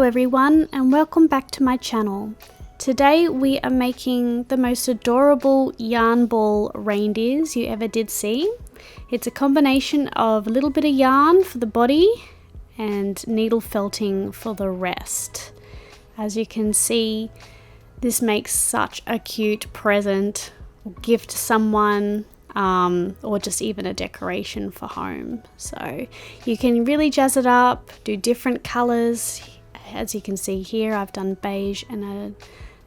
everyone, and welcome back to my channel. Today we are making the most adorable yarn ball reindeers you ever did see. It's a combination of a little bit of yarn for the body and needle felting for the rest. As you can see, this makes such a cute present or gift to someone, or just even a decoration for home. So you can really jazz it up, do different colors. As you can see here, I've done beige and a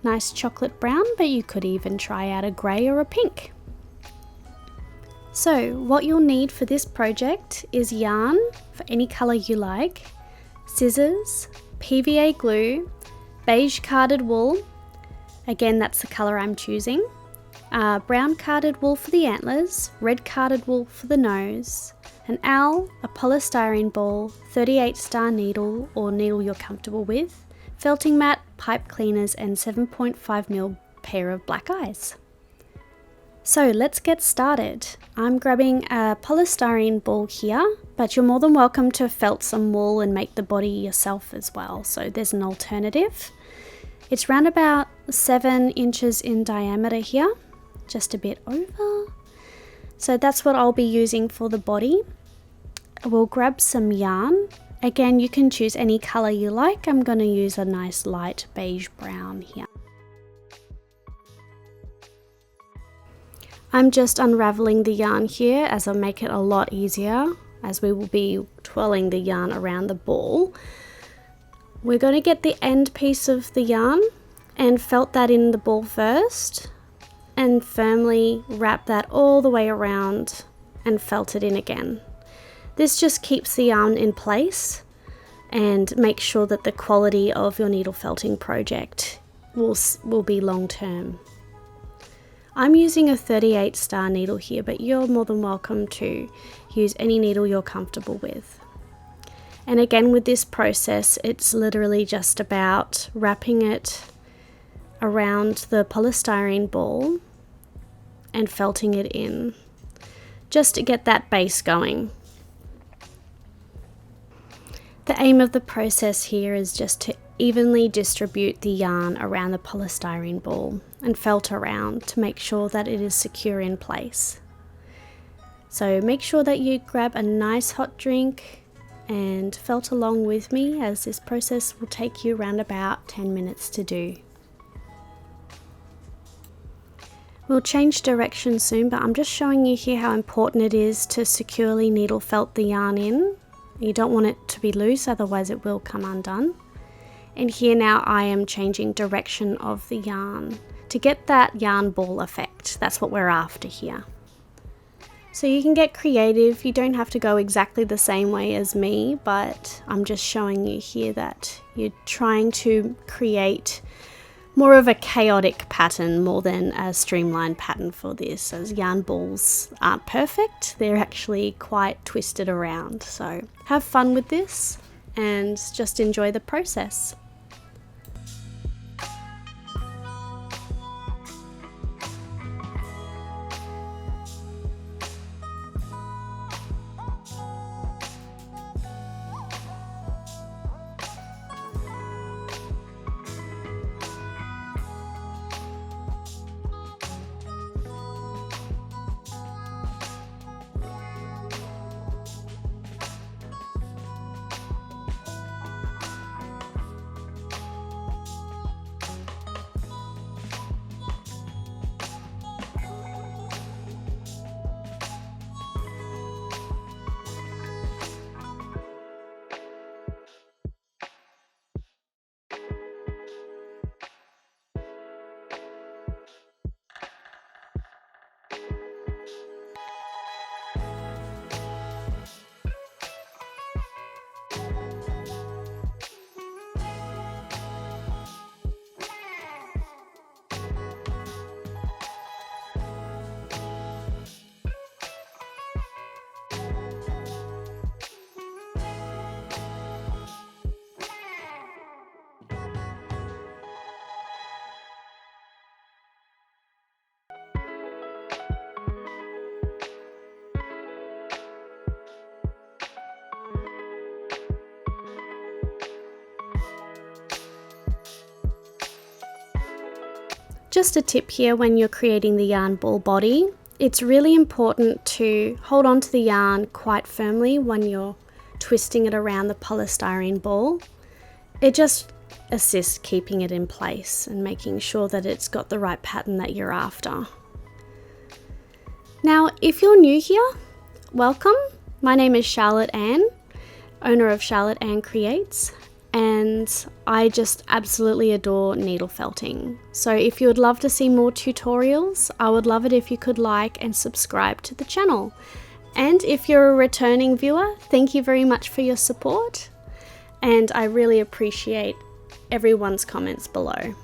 nice chocolate brown, but you could even try out a grey or a pink. So what you'll need for this project is yarn for any color you like, scissors, PVA glue, beige carded wool, again that's the color I'm choosing, brown carded wool for the antlers, red carded wool for the nose, an owl, a polystyrene ball, 38 star needle or needle you're comfortable with, felting mat, pipe cleaners and 7.5mm pair of black eyes. So let's get started. I'm grabbing a polystyrene ball here, but you're more than welcome to felt some wool and make the body yourself as well, so there's an alternative. It's round about 7 inches in diameter here, just a bit over. So that's what I'll be using for the body. We'll grab some yarn. Again, you can choose any color you like. I'm going to use a nice light beige brown here. I'm just unraveling the yarn here as I'll make it a lot easier, as we will be twirling the yarn around the ball. We're going to get the end piece of the yarn and felt that in the ball first, and firmly wrap that all the way around and felt it in again. This just keeps the yarn in place and makes sure that the quality of your needle felting project will be long term. I'm using a 38 star needle here, but you're more than welcome to use any needle you're comfortable with. And again, with this process, it's literally just about wrapping it around the polystyrene ball and felting it in, just to get that base going. The aim of the process here is just to evenly distribute the yarn around the polystyrene ball and felt around to make sure that it is secure in place. So make sure that you grab a nice hot drink and felt along with me, as this process will take you around about 10 minutes to do. We'll change direction soon, but I'm just showing you here how important it is to securely needle felt the yarn in. You don't want it to be loose, otherwise it will come undone. And here now I am changing direction of the yarn to get that yarn ball effect. That's what we're after here. So you can get creative. You don't have to go exactly the same way as me, but I'm just showing you here that you're trying to create more of a chaotic pattern more than a streamlined pattern for this, as yarn balls aren't perfect. They're actually quite twisted around. So have fun with this and just enjoy the process. Just a tip here when you're creating the yarn ball body, it's really important to hold on to the yarn quite firmly when you're twisting it around the polystyrene ball. It just assists keeping it in place and making sure that it's got the right pattern that you're after. Now, if you're new here, welcome. My name is Charlotte Ann, owner of Charlotte Ann Creates, and I just absolutely adore needle felting. So if you would love to see more tutorials, I would love it if you could like and subscribe to the channel. And if you're a returning viewer, thank you very much for your support, and I really appreciate everyone's comments below.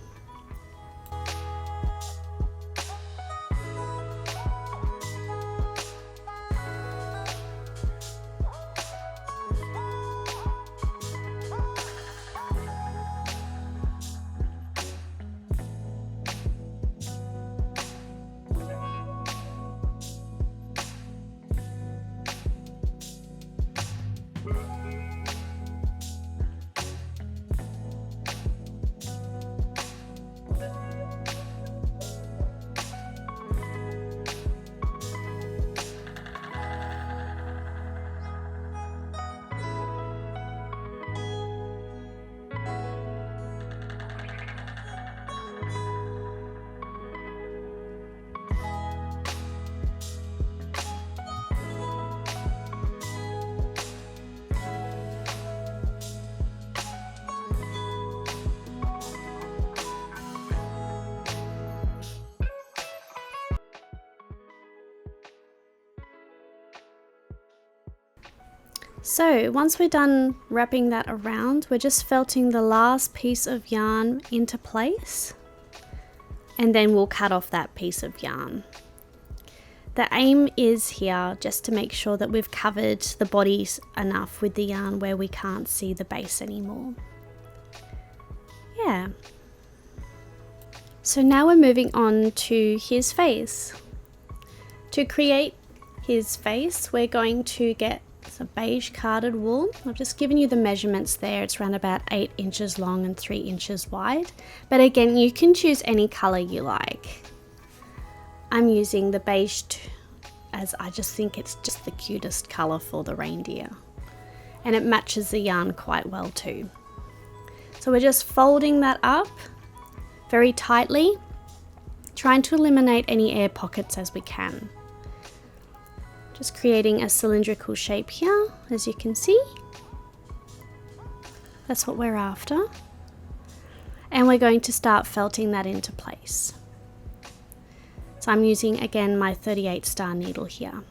So once we're done wrapping that around, we're just felting the last piece of yarn into place, and then we'll cut off that piece of yarn. The aim is here just to make sure that we've covered the bodies enough with the yarn where we can't see the base anymore. Yeah. So now we're moving on to his face. To create his face, we're going to get some beige carded wool. I've just given you the measurements there. It's around about 8 inches long and 3 inches wide. But again, you can choose any color you like. I'm using the beige as I just think it's just the cutest color for the reindeer. And it matches the yarn quite well too. So we're just folding that up very tightly, trying to eliminate any air pockets as we can. Just creating a cylindrical shape here, as you can see. That's what we're after. And we're going to start felting that into place. So I'm using, again, my 38 star needle here.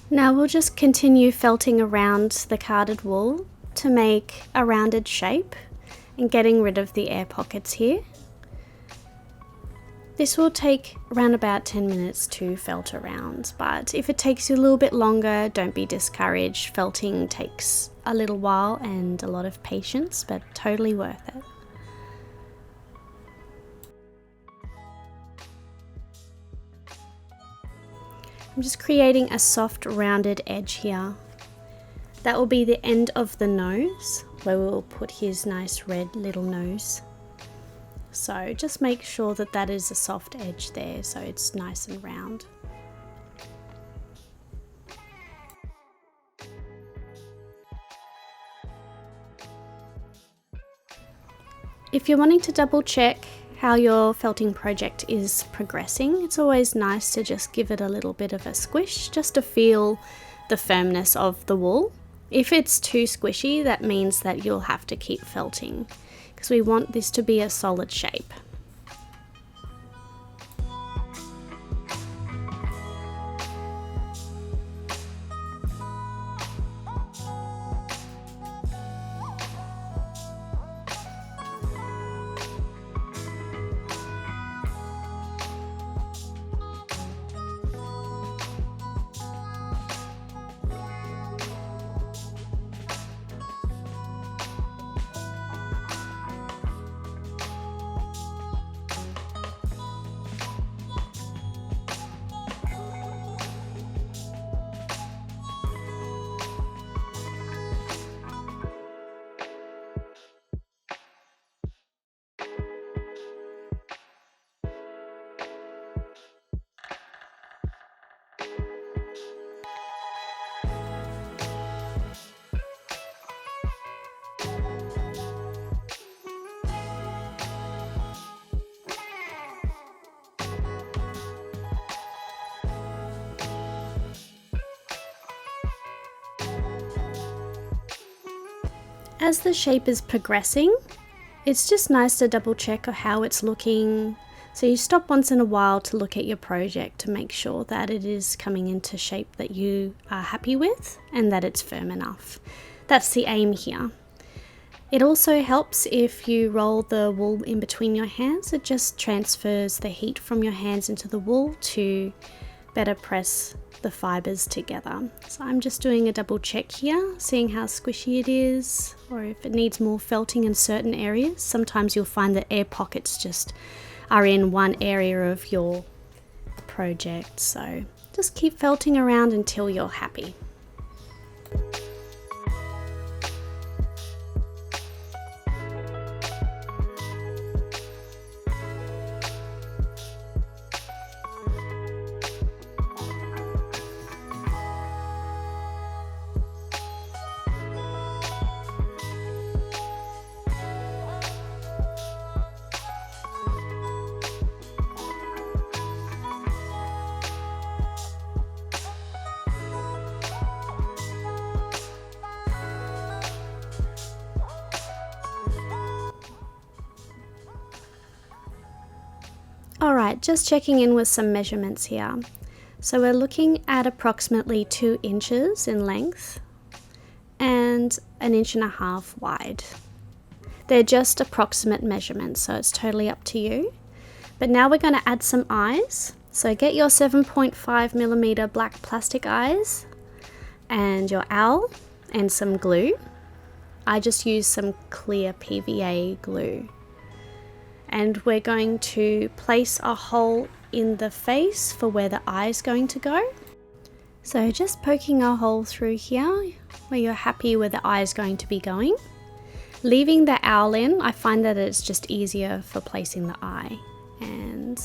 Now we'll just continue felting around the carded wool to make a rounded shape and getting rid of the air pockets here. This will take around about 10 minutes to felt around, but if it takes you a little bit longer, don't be discouraged. Felting takes a little while and a lot of patience, but totally worth it. I'm just creating a soft rounded edge here. That will be the end of the nose, where we'll put his nice red little nose. So just make sure that that is a soft edge there so it's nice and round. If you're wanting to double check how your felting project is progressing, it's always nice to just give it a little bit of a squish just to feel the firmness of the wool. If it's too squishy, that means that you'll have to keep felting, because we want this to be a solid shape. As the shape is progressing, it's just nice to double check how it's looking. So you stop once in a while to look at your project to make sure that it is coming into shape that you are happy with and that it's firm enough. That's the aim here. It also helps if you roll the wool in between your hands. It just transfers the heat from your hands into the wool to better press the fibers together. So I'm just doing a double check here, seeing how squishy it is, or if it needs more felting in certain areas. Sometimes you'll find that air pockets just are in one area of your project, so just keep felting around until you're happy. Alright, just checking in with some measurements here. So we're looking at approximately 2 inches in length and 1.5 inches wide. They're just approximate measurements, so it's totally up to you. But now we're going to add some eyes. So get your 7.5mm black plastic eyes and your owl and some glue. I just used some clear PVA glue. And we're going to place a hole in the face for where the eye is going to go. So just poking a hole through here where you're happy where the eye is going to be going. Leaving the owl in, I find that it's just easier for placing the eye. And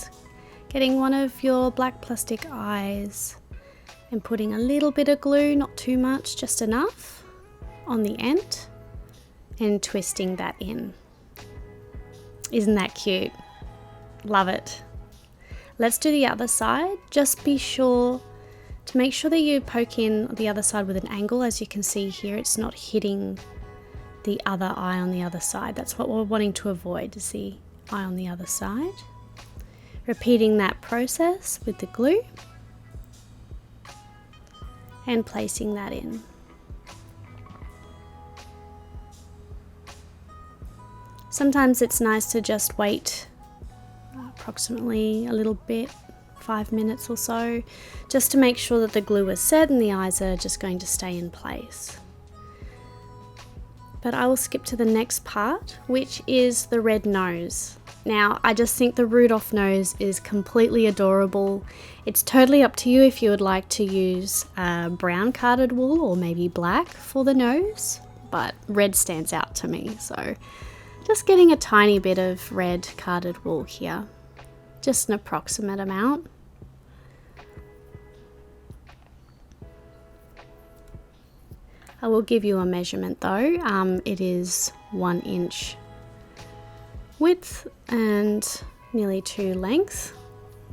getting one of your black plastic eyes and putting a little bit of glue, not too much, just enough, on the end, and twisting that in. Isn't that cute? Love it. Let's do the other side. Just be sure to make sure that you poke in the other side with an angle. As you can see here, it's not hitting the other eye on the other side. That's what we're wanting to avoid, is the eye on the other side. Repeating that process with the glue and placing that in. Sometimes it's nice to just wait approximately a little bit, 5 minutes or so, just to make sure that the glue is set and the eyes are just going to stay in place. But I will skip to the next part, which is the red nose. Now, I just think the Rudolph nose is completely adorable. It's totally up to you if you would like to use brown carded wool or maybe black for the nose, but red stands out to me, so just getting a tiny bit of red carded wool here, just an approximate amount. I will give you a measurement though. It is 1 inch width and nearly 2 length,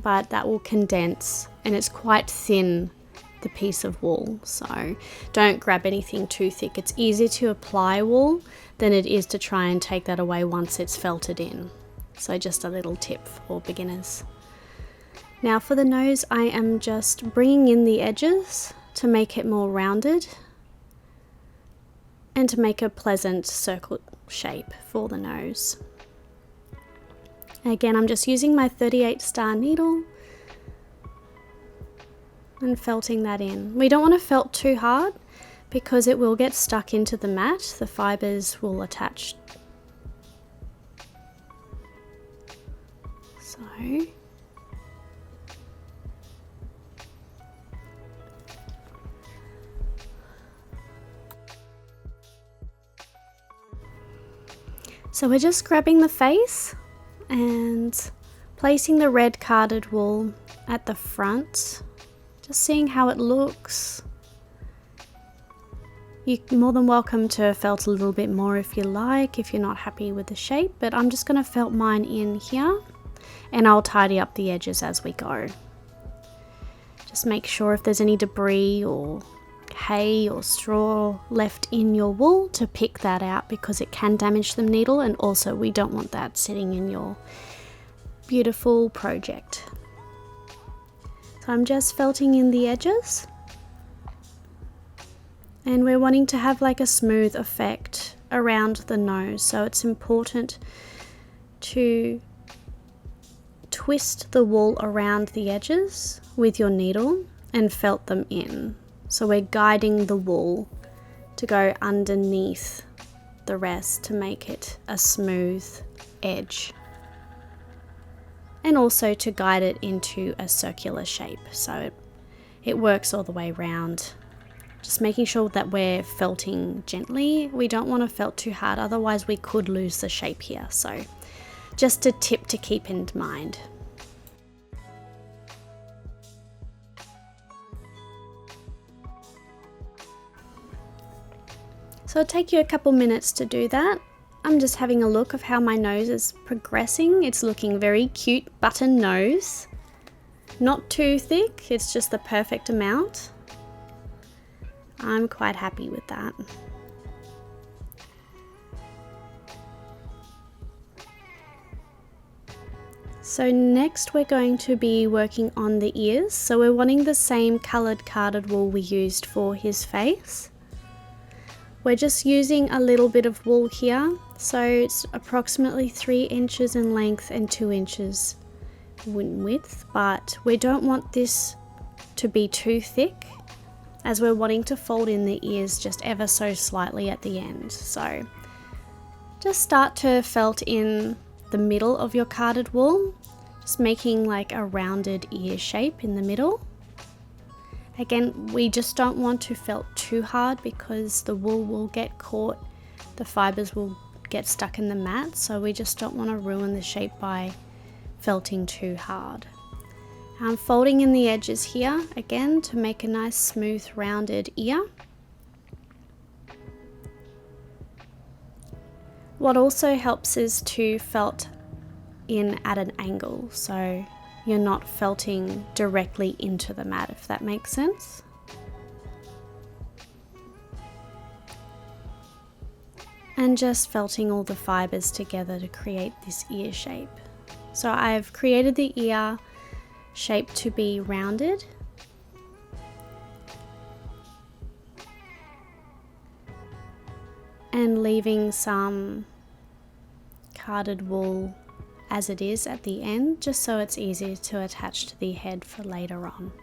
but that will condense, and it's quite thin, the piece of wool, so don't grab anything too thick. It's easier to apply wool than it is to try and take that away once it's felted in. So just a little tip for beginners. Now for the nose, I am just bringing in the edges to make it more rounded and to make a pleasant circle shape for the nose. Again, I'm just using my 38 star needle and felting that in. We don't want to felt too hard because it will get stuck into the mat. The fibers will attach. So we're just grabbing the face and placing the red carded wool at the front, just seeing how it looks. You're more than welcome to felt a little bit more if you like, if you're not happy with the shape, but I'm just going to felt mine in here and I'll tidy up the edges as we go. Just make sure if there's any debris or hay or straw left in your wool to pick that out, because it can damage the needle, and also we don't want that sitting in your beautiful project. So I'm just felting in the edges, and we're wanting to have like a smooth effect around the nose, so it's important to twist the wool around the edges with your needle and felt them in. So we're guiding the wool to go underneath the rest to make it a smooth edge, and also to guide it into a circular shape so it works all the way around. Just making sure that we're felting gently. We don't want to felt too hard, otherwise we could lose the shape here. So just a tip to keep in mind. So it'll take you a couple minutes to do that. I'm just having a look of how my nose is progressing. It's looking very cute button nose. Not too thick, it's just the perfect amount. I'm quite happy with that. So next we're going to be working on the ears. So we're wanting the same coloured carded wool we used for his face. We're just using a little bit of wool here, so it's approximately 3 inches in length and 2 inches in width, but we don't want this to be too thick, as we're wanting to fold in the ears just ever so slightly at the end. So just start to felt in the middle of your carded wool, just making like a rounded ear shape in the middle. Again, we just don't want to felt too hard because the wool will get caught, the fibers will get stuck in the mat, so we just don't want to ruin the shape by felting too hard. I'm folding in the edges here again to make a nice smooth rounded ear. What also helps is to felt in at an angle, so you're not felting directly into the mat, if that makes sense. And just felting all the fibers together to create this ear shape. So I've created the ear shape to be rounded. And leaving some carded wool as it is at the end, just so it's easier to attach to the head for later on.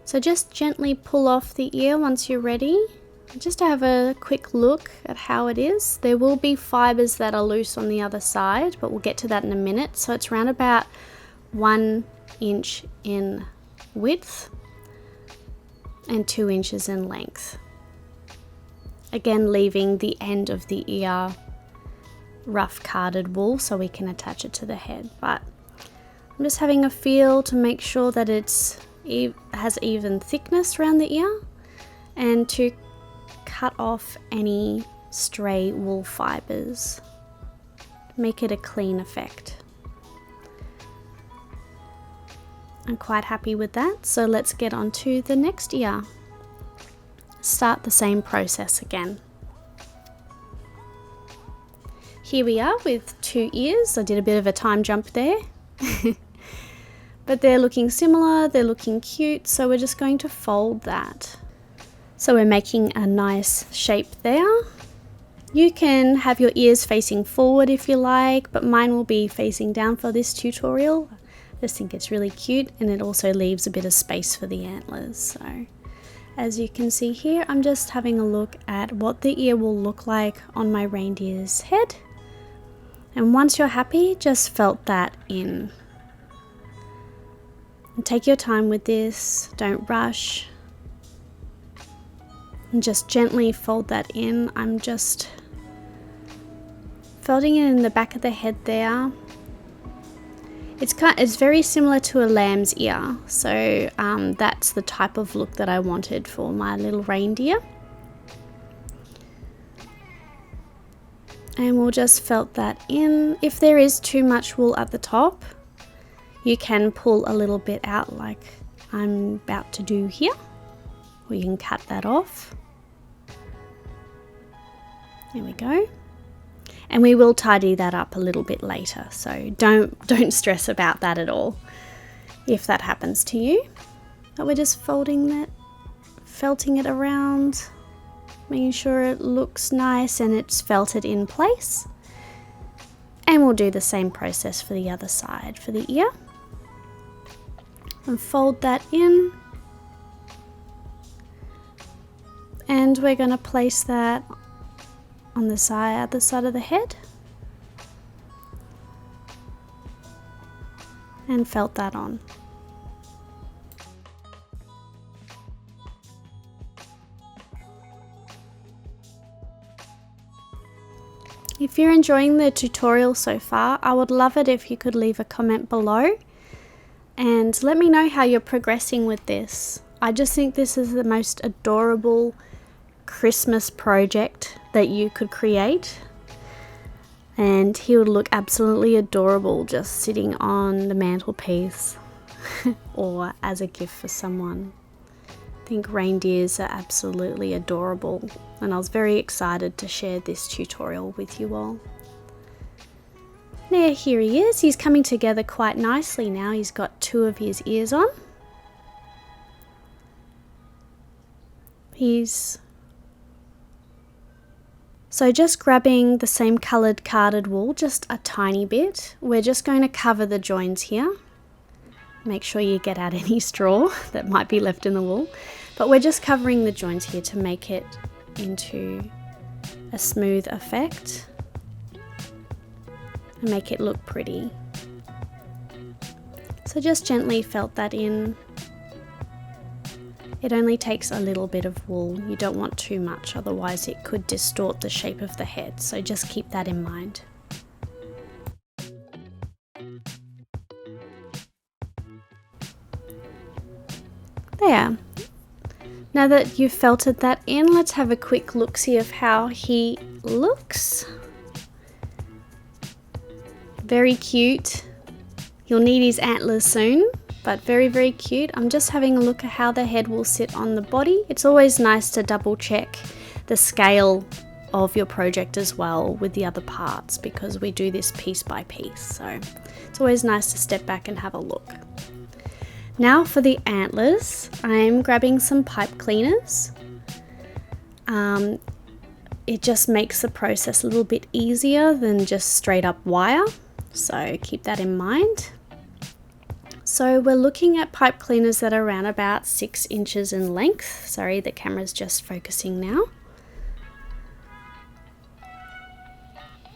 So just gently pull off the ear once you're ready, just to have a quick look at how it is. There will be fibers that are loose on the other side, but we'll get to that in a minute. So it's around about 1 inch in width and 2 inches in length. Again, leaving the end of the ear rough carded wool so we can attach it to the head. But I'm just having a feel to make sure that it has even thickness around the ear, and to cut off any stray wool fibers. Make it a clean effect. I'm quite happy with that, so let's get on to the next ear. Start the same process again. Here we are with 2 ears. I did a bit of a time jump there. But they're looking similar, they're looking cute, so we're just going to fold that. So we're making a nice shape there. You can have your ears facing forward if you like, but mine will be facing down for this tutorial. I just think it's really cute, and it also leaves a bit of space for the antlers. So as you can see here, I'm just having a look at what the ear will look like on my reindeer's head. And once you're happy, just felt that in. And take your time with this, don't rush. And just gently fold that in. I'm just felting it in the back of the head there. It's very similar to a lamb's ear, so that's the type of look that I wanted for my little reindeer. And we'll just felt that in. If there is too much wool at the top, you can pull a little bit out like I'm about to do here, or you can cut that off. There we go. And we will tidy that up a little bit later, so don't stress about that at all if that happens to you. But we're just folding that, felting it around, making sure it looks nice and it's felted in place. And we'll do the same process for the other side, for the ear. And fold that in. And we're going to place that on the other side of the head. And felt that on. If you're enjoying the tutorial so far, I would love it if you could leave a comment below and let me know how you're progressing with this. I just think this is the most adorable Christmas project that you could create, and he would look absolutely adorable just sitting on the mantelpiece or as a gift for someone. I think reindeers are absolutely adorable, and I was very excited to share this tutorial with you all. Now here he is. He's coming together quite nicely now. He's got two of his ears on. So just grabbing the same coloured carded wool, just a tiny bit. We're just going to cover the joins here. Make sure you get out any straw that might be left in the wool. But we're just covering the joins here to make it into a smooth effect and make it look pretty. So just gently felt that in. It only takes a little bit of wool. You don't want too much, otherwise it could distort the shape of the head. So just keep that in mind. There. Now that you've felted that in, let's have a quick look-see of how he looks. Very cute. You'll need his antlers soon, but very, very cute. I'm just having a look at how the head will sit on the body. It's always nice to double check the scale of your project as well with the other parts, because we do this piece by piece. So it's always nice to step back and have a look. Now for the antlers, I'm grabbing some pipe cleaners. It just makes the process a little bit easier than just straight up wire, so keep that in mind. So we're looking at pipe cleaners that are around about 6 inches in length. Sorry, the camera's just focusing now.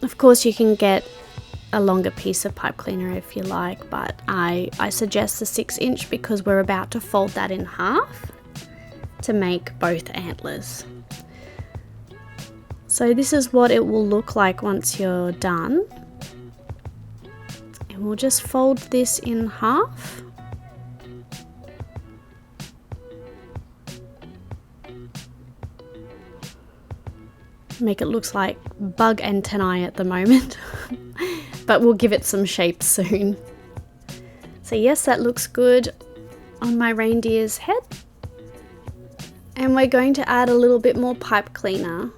Of course you can get a longer piece of pipe cleaner if you like, but I suggest the 6 inch because we're about to fold that in half to make both antlers. So this is what it will look like once you're done. And we'll just fold this in half. Make it look like bug antennae at the moment. But we'll give it some shape soon. So yes, that looks good on my reindeer's head. And we're going to add a little bit more pipe cleaner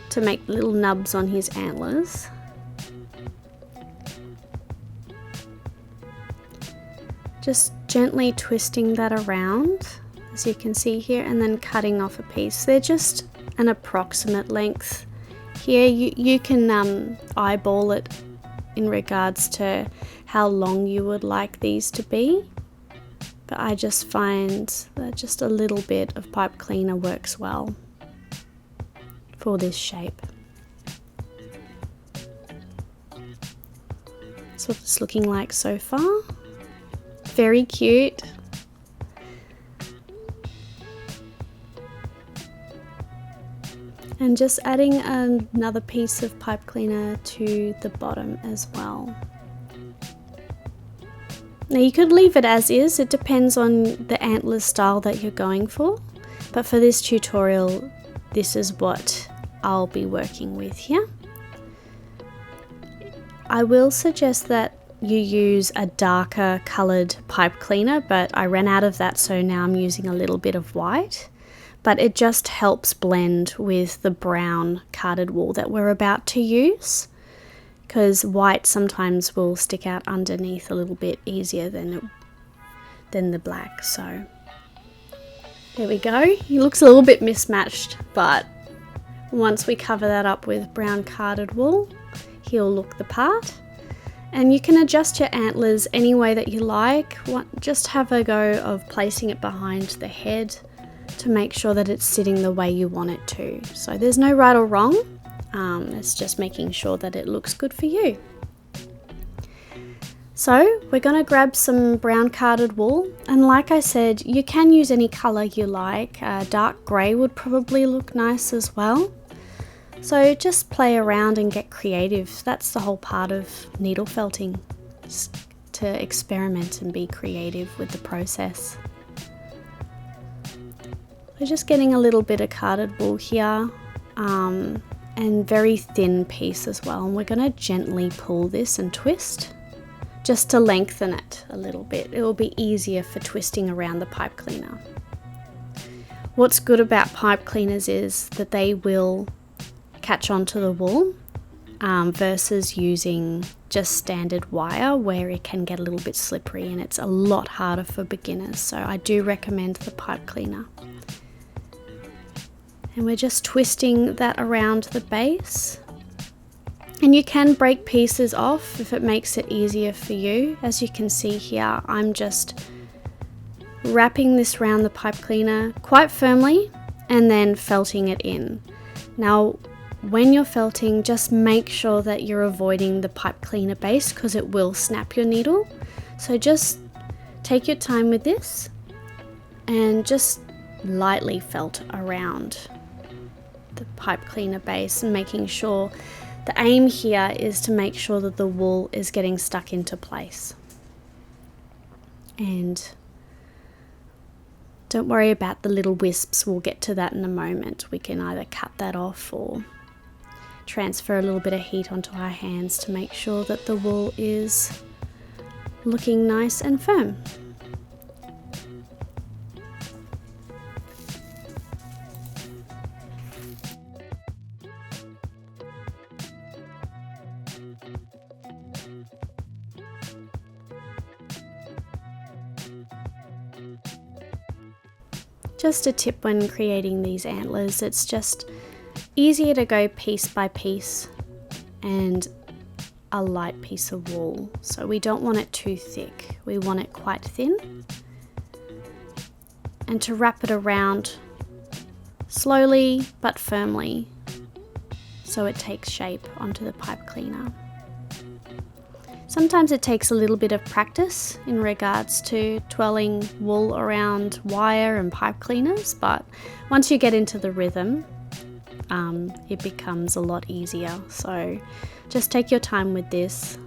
to make little nubs on his antlers. Just gently twisting that around, as you can see here, and then cutting off a piece. They're just an approximate length. Here you can eyeball it in regards to how long you would like these to be, but I just find that just a little bit of pipe cleaner works well for this shape. That's what it's looking like so far. Very cute. And just adding another piece of pipe cleaner to the bottom as well. Now you could leave it as is, it depends on the antler style that you're going for, but for this tutorial this is what I'll be working with here. I will suggest that you use a darker coloured pipe cleaner, but I ran out of that, so now I'm using a little bit of white. But it just helps blend with the brown carded wool that we're about to use, because white sometimes will stick out underneath a little bit easier than the black. So there we go. He looks a little bit mismatched, but once we cover that up with brown carded wool, he'll look the part. And you can adjust your antlers any way that you like. Just have a go of placing it behind the head to make sure that it's sitting the way you want it to. So there's no right or wrong. It's just making sure that it looks good for you. So we're going to grab some brown carded wool, and like I said, you can use any colour you like. Dark grey would probably look nice as well. So just play around and get creative. That's the whole part of needle felting, just to experiment and be creative with the process. We're just getting a little bit of carded wool here, and very thin piece as well. And we're going to gently pull this and twist just to lengthen it a little bit. It will be easier for twisting around the pipe cleaner. What's good about pipe cleaners is that they will catch onto the wool versus using just standard wire, where it can get a little bit slippery and it's a lot harder for beginners. So I do recommend the pipe cleaner. And we're just twisting that around the base. And you can break pieces off if it makes it easier for you. As you can see here, I'm just wrapping this around the pipe cleaner quite firmly and then felting it in. Now, when you're felting, just make sure that you're avoiding the pipe cleaner base, because it will snap your needle. So just take your time with this and just lightly felt around the pipe cleaner base, and making sure the aim here is to make sure that the wool is getting stuck into place. And don't worry about the little wisps, we'll get to that in a moment. We can either cut that off or transfer a little bit of heat onto our hands to make sure that the wool is looking nice and firm. Just a tip when creating these antlers, it's just easier to go piece by piece and a light piece of wool. So we don't want it too thick, we want it quite thin. And to wrap it around slowly but firmly so it takes shape onto the pipe cleaner. Sometimes it takes a little bit of practice in regards to twirling wool around wire and pipe cleaners, but once you get into the rhythm, it becomes a lot easier. So just take your time with this.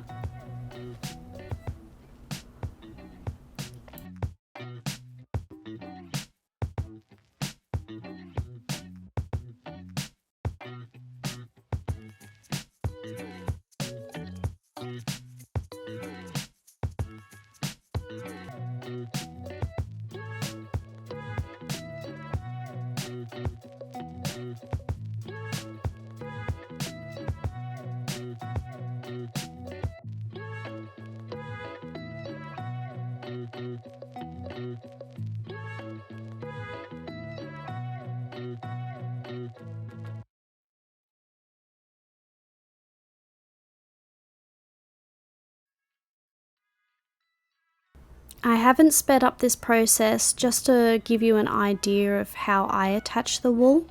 I haven't sped up this process just to give you an idea of how I attach the wool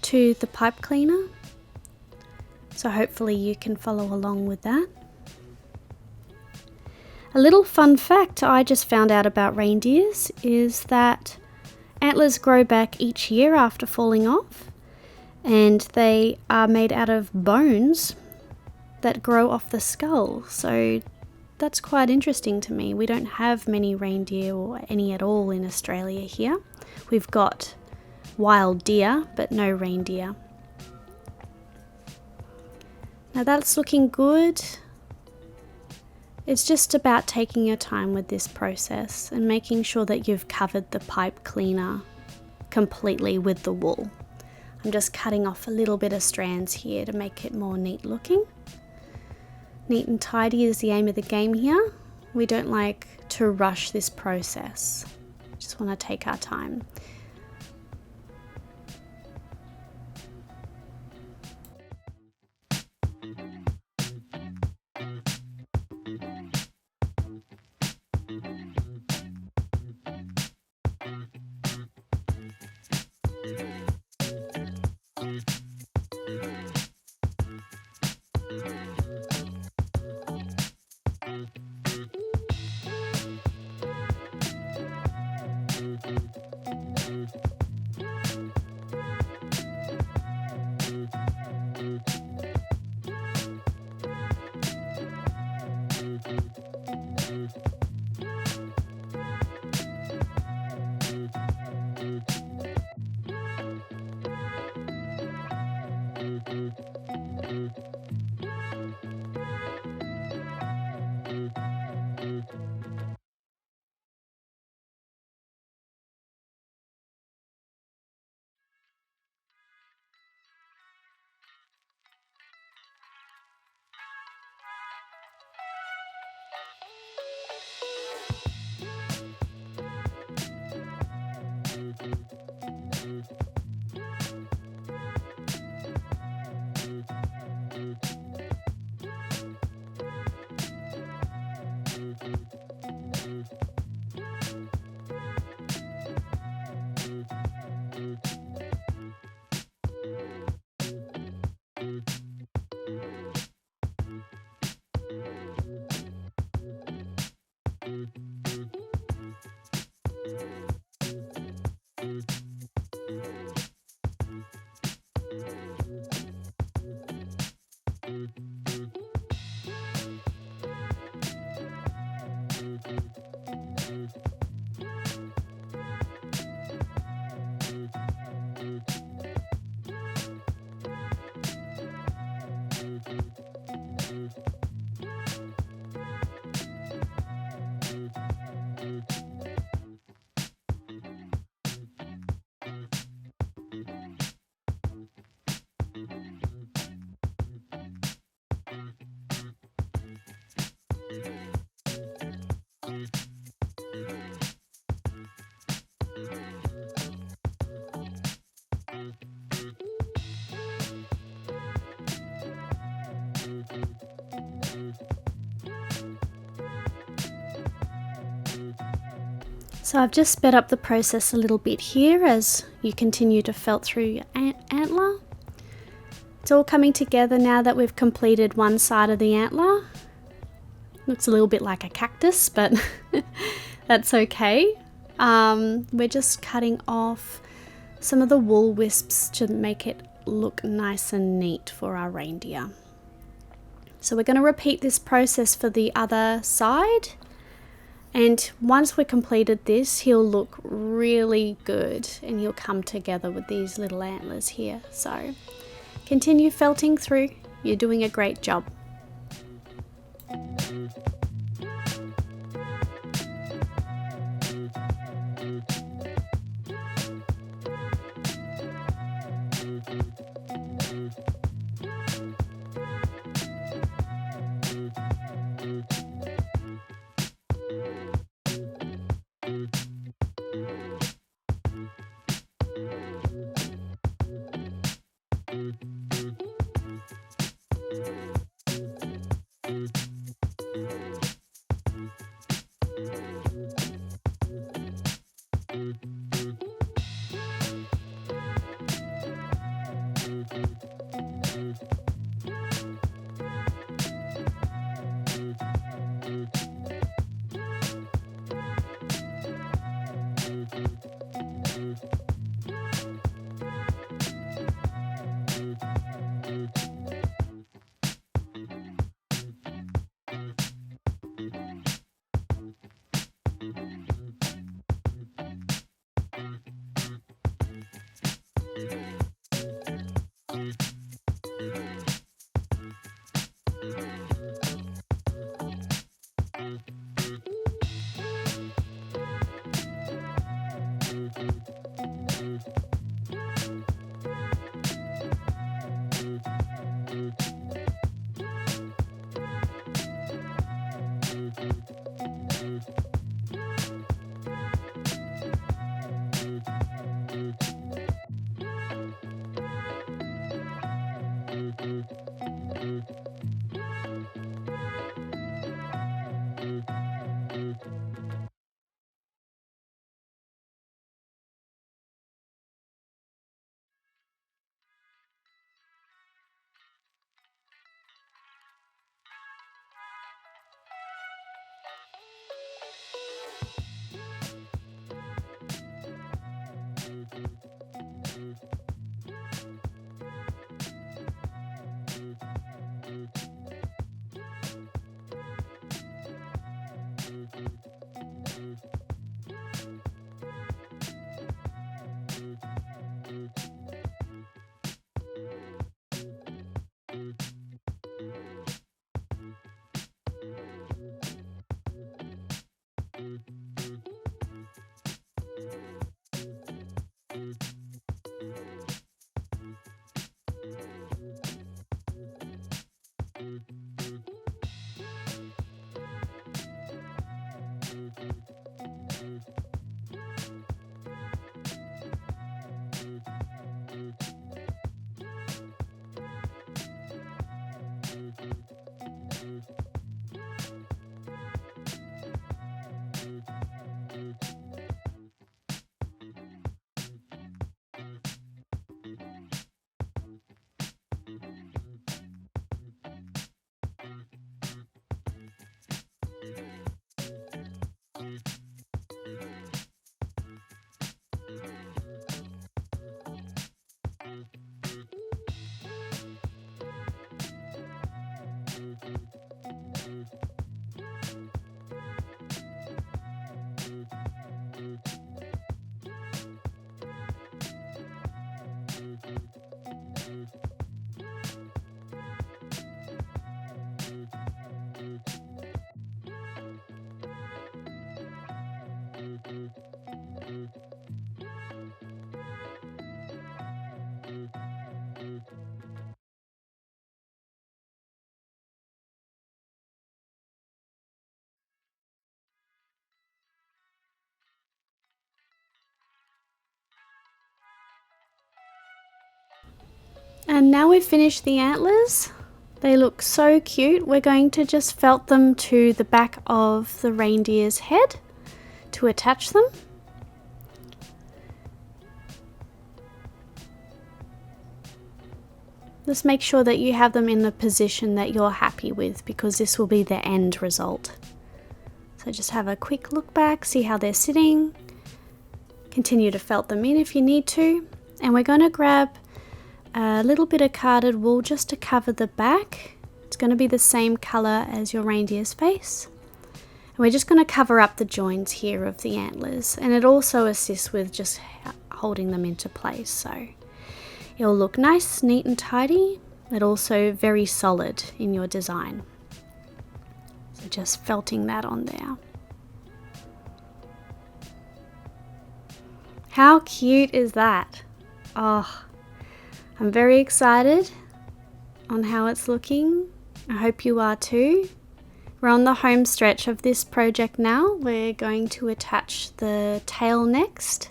to the pipe cleaner. So hopefully you can follow along with that. A little fun fact I just found out about reindeers is that antlers grow back each year after falling off, and they are made out of bones that grow off the skull. So that's quite interesting to me. We don't have many reindeer or any at all in Australia here. We've got wild deer, but no reindeer. Now that's looking good. It's just about taking your time with this process and making sure that you've covered the pipe cleaner completely with the wool. I'm just cutting off a little bit of strands here to make it more neat looking. Neat and tidy is the aim of the game here. We don't like to rush this process. Just want to take our time. So I've just sped up the process a little bit here as you continue to felt through your antler. It's all coming together now that we've completed one side of the antler. Looks a little bit like a cactus, but that's okay. We're just cutting off some of the wool wisps to make it look nice and neat for our reindeer. So we're going to repeat this process for the other side. And once we've completed this, he'll look really good and he'll come together with these little antlers here. So continue felting through. You're doing a great job. And now we've finished the antlers. They look so cute. We're going to just felt them to the back of the reindeer's head to attach them. Just make sure that you have them in the position that you're happy with, because this will be the end result. So just have a quick look back, see how they're sitting. Continue to felt them in if you need to. And we're going to grab a little bit of carded wool just to cover the back. It's going to be the same color as your reindeer's face. And we're just going to cover up the joins here of the antlers. And it also assists with just holding them into place. So it'll look nice, neat and tidy, but also very solid in your design. So just felting that on there. How cute is that? Oh, I'm very excited on how it's looking. I hope you are too. We're on the home stretch of this project now. We're going to attach the tail next,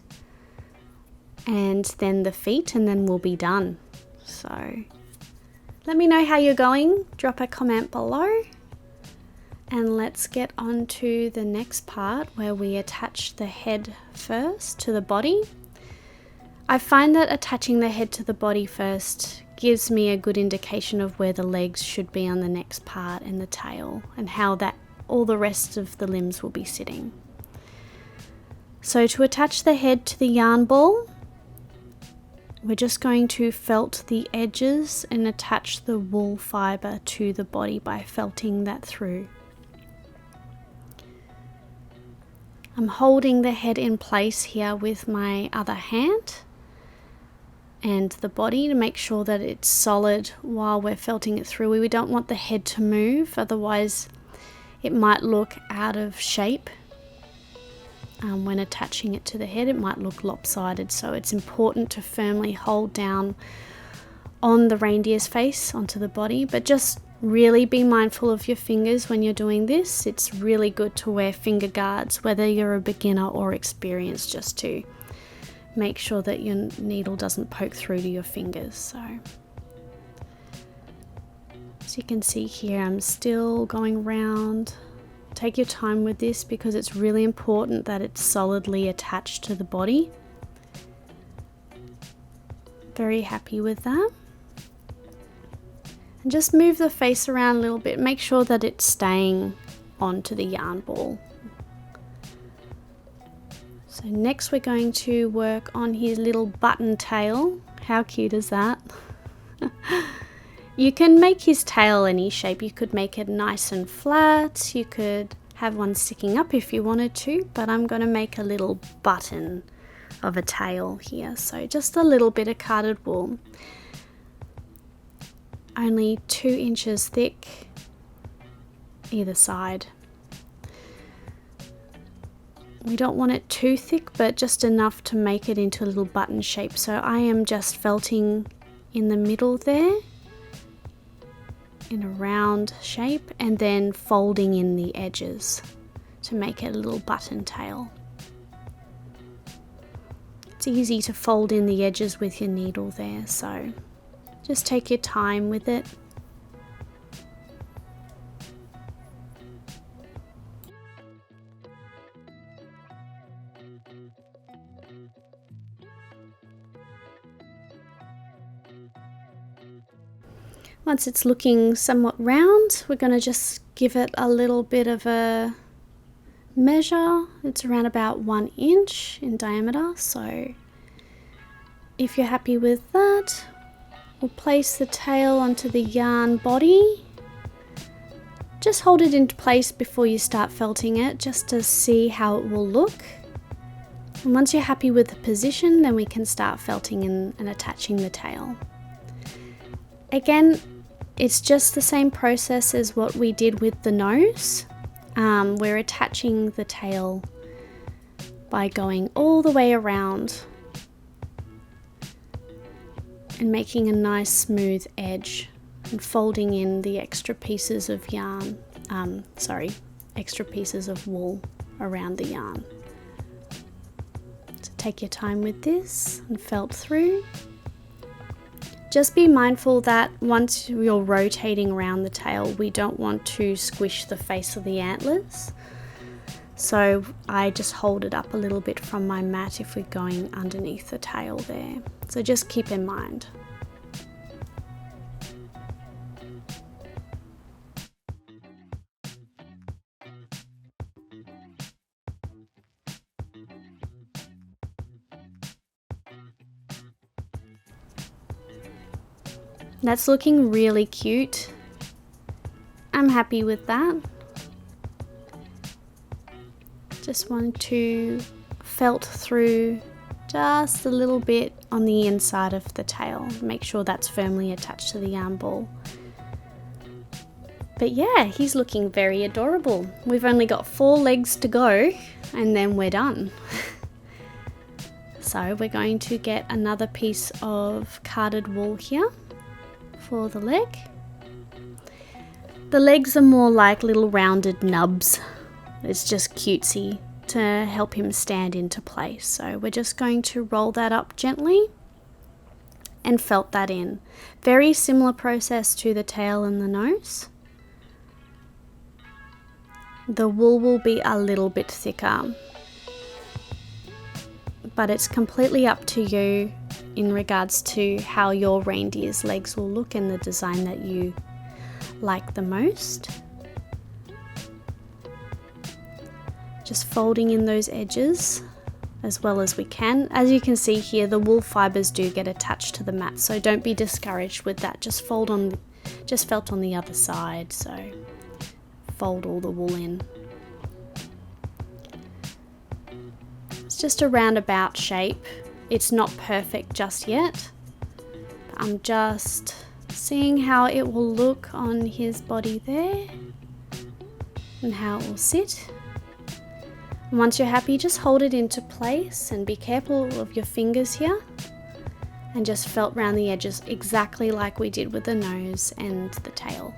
and then the feet, and then we'll be done. So let me know how you're going. Drop a comment below. And let's get on to the next part where we attach the head first to the body. I find that attaching the head to the body first gives me a good indication of where the legs should be on the next part and the tail, and how that all the rest of the limbs will be sitting. So to attach the head to the yarn ball, we're just going to felt the edges and attach the wool fibre to the body by felting that through. I'm holding the head in place here with my other hand and the body to make sure that it's solid while we're felting it through. We don't want the head to move, otherwise it might look out of shape. When attaching it to the head, it might look lopsided, so it's important to firmly hold down on the reindeer's face onto the body, but just really be mindful of your fingers when you're doing this. It's really good to wear finger guards, whether you're a beginner or experienced, just to make sure that your needle doesn't poke through to your fingers. So as you can see here, I'm still going round. Take your time with this because it's really important that it's solidly attached to the body. Very happy with that. And just move the face around a little bit. Make sure that it's staying onto the yarn ball. So next we're going to work on his little button tail. How cute is that? You can make his tail any shape. You could make it nice and flat. You could have one sticking up if you wanted to, but I'm going to make a little button of a tail here. So just a little bit of carded wool. Only 2 inches thick either side. We don't want it too thick, but just enough to make it into a little button shape. So I am just felting in the middle there in a round shape, and then folding in the edges to make it a little button tail. It's easy to fold in the edges with your needle there, so just take your time with it. Once it's looking somewhat round, we're going to just give it a little bit of a measure. It's around about 1 inch in diameter, so if you're happy with that, we'll place the tail onto the yarn body. Just hold it into place before you start felting it, just to see how it will look. And once you're happy with the position, then we can start felting in and attaching the tail. Again, it's just the same process as what we did with the nose. We're attaching the tail by going all the way around and making a nice smooth edge and folding in the extra pieces of yarn, extra pieces of wool around the yarn. So take your time with this and felt through. Just be mindful that once you're rotating around the tail, we don't want to squish the face of the antlers. So I just hold it up a little bit from my mat if we're going underneath the tail there. So just keep in mind. That's looking really cute. I'm happy with that. Just want to felt through just a little bit on the inside of the tail. Make sure that's firmly attached to the yarn ball. But yeah, he's looking very adorable. We've only got 4 legs to go and then we're done. So we're going to get another piece of carded wool here for the leg. The legs are more like little rounded nubs. It's just cutesy to help him stand into place. So we're just going to roll that up gently and felt that in. Very similar process to the tail and the nose. The wool will be a little bit thicker, but it's completely up to you in regards to how your reindeer's legs will look and the design that you like the most. Just folding in those edges as well as we can. As you can see here, the wool fibers do get attached to the mat, so don't be discouraged with that. Just felt on the other side, so fold all the wool in. It's just a roundabout shape. It's not perfect just yet. I'm just seeing how it will look on his body there and how it will sit. And once you're happy, just hold it into place and be careful of your fingers here and just felt round the edges exactly like we did with the nose and the tail.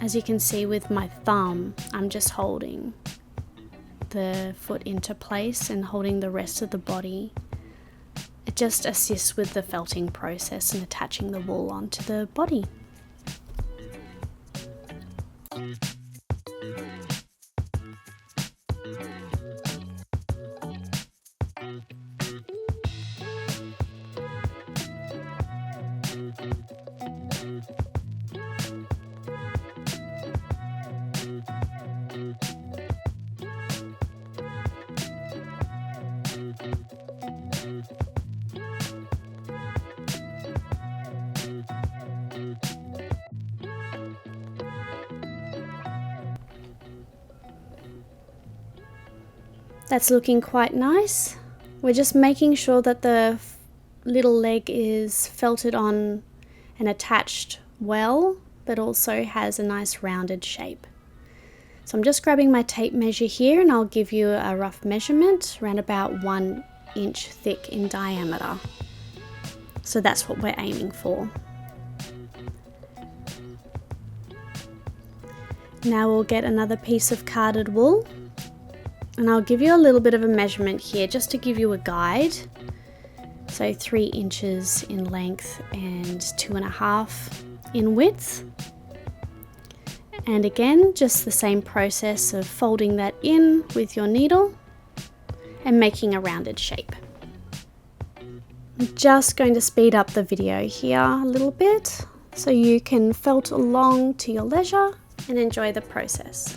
As you can see with my thumb, I'm just holding the foot into place and holding the rest of the body. It just assists with the felting process and attaching the wool onto the body. That's looking quite nice. We're just making sure that the little leg is felted on and attached well, but also has a nice rounded shape. So I'm just grabbing my tape measure here and I'll give you a rough measurement, around about 1 inch thick in diameter. So that's what we're aiming for. Now we'll get another piece of carded wool. And I'll give you a little bit of a measurement here just to give you a guide. So 3 inches in length and 2.5 in width. And again, just the same process of folding that in with your needle and making a rounded shape. I'm just going to speed up the video here a little bit so you can felt along to your leisure and enjoy the process.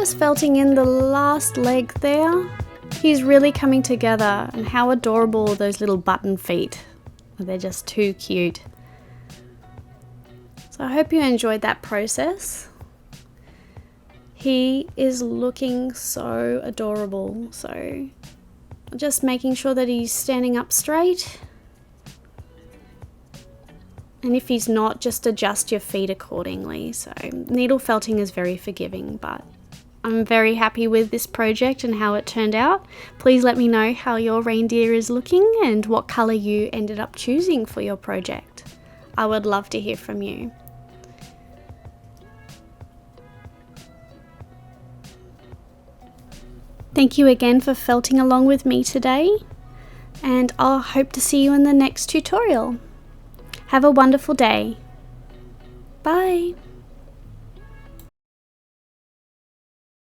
Just felting in the last leg there. He's really coming together, and how adorable those little button feet. They're just too cute. So I hope you enjoyed that process. He is looking so adorable, so just making sure that he's standing up straight. And if he's not, just adjust your feet accordingly. So needle felting is very forgiving, but I'm very happy with this project and how it turned out. Please let me know how your reindeer is looking and what colour you ended up choosing for your project. I would love to hear from you. Thank you again for felting along with me today, and I'll hope to see you in the next tutorial. Have a wonderful day. Bye.